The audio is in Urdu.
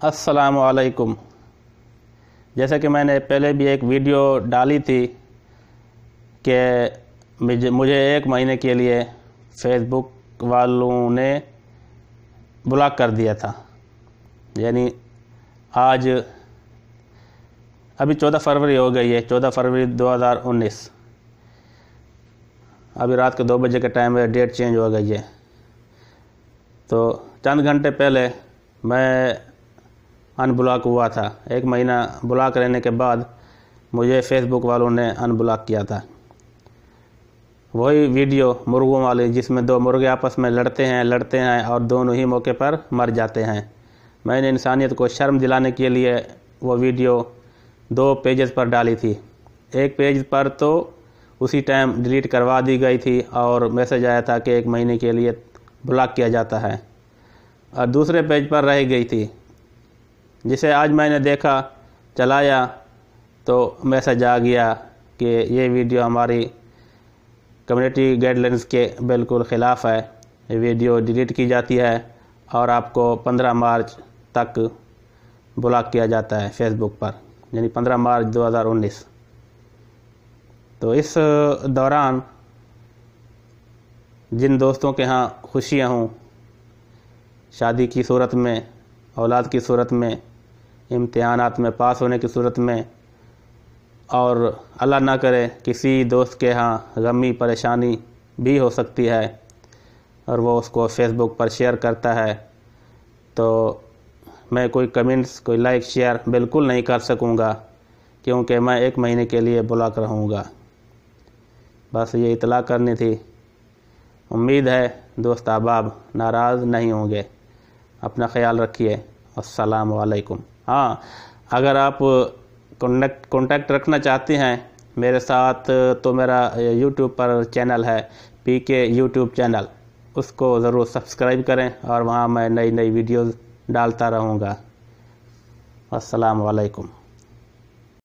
السلام علیکم۔ جیسا کہ میں نے پہلے بھی ایک ویڈیو ڈالی تھی کہ مجھے 1 مہینے کے لیے فیس بک والوں نے بلاک کر دیا تھا، یعنی آج ابھی 14 فروری ہو گئی ہے، 14 فروری 2019۔ ابھی رات کے 2 بجے کے ٹائم ہے، ڈیٹ چینج ہو گئی ہے۔ تو چند گھنٹے پہلے میں ان بلاک ہوا تھا۔ 1 مہینہ بلاک رہنے کے بعد مجھے فیس بک والوں نے ان بلاک کیا تھا۔ وہی ویڈیو مرغوں والی، جس میں 2 مرغے آپس میں لڑتے ہیں اور دونوں ہی موقع پر مر جاتے ہیں۔ میں نے انسانیت کو شرم دلانے کے لیے وہ ویڈیو 2 پیجز پر ڈالی تھی۔ ایک پیج پر تو اسی ٹائم ڈیلیٹ کروا دی گئی تھی اور میسج آیا تھا کہ 1 مہینے کے لیے بلاک کیا جاتا ہے، اور دوسرے پیج پر رہ گئی تھی، جسے آج میں نے دیکھا، چلایا تو میسج آ گیا کہ یہ ویڈیو ہماری کمیونٹی گائیڈ لائنز کے بالکل خلاف ہے، یہ ویڈیو ڈیلیٹ کی جاتی ہے اور آپ کو 15 مارچ تک بلاک کیا جاتا ہے فیس بک پر، یعنی 15 مارچ 2019۔ تو اس دوران جن دوستوں کے ہاں خوشیاں ہوں، شادی کی صورت میں، اولاد کی صورت میں، امتحانات میں پاس ہونے کی صورت میں، اور اللہ نہ کرے کسی دوست کے ہاں غمی پریشانی بھی ہو سکتی ہے اور وہ اس کو فیس بک پر شیئر کرتا ہے، تو میں کوئی کمنٹس، کوئی لائک، شیئر بالکل نہیں کر سکوں گا، کیونکہ میں 1 مہینے کے لیے بلاک رہوں گا۔ بس یہ اطلاع کرنی تھی۔ امید ہے دوست احباب ناراض نہیں ہوں گے۔ اپنا خیال رکھیے۔ السلام علیکم۔ ہاں، اگر آپ کانٹیکٹ رکھنا چاہتے ہیں میرے ساتھ تو میرا یوٹیوب پر چینل ہے، PK یوٹیوب چینل، اس کو ضرور سبسکرائب کریں اور وہاں میں نئی ویڈیوز ڈالتا رہوں گا۔ السلام علیکم۔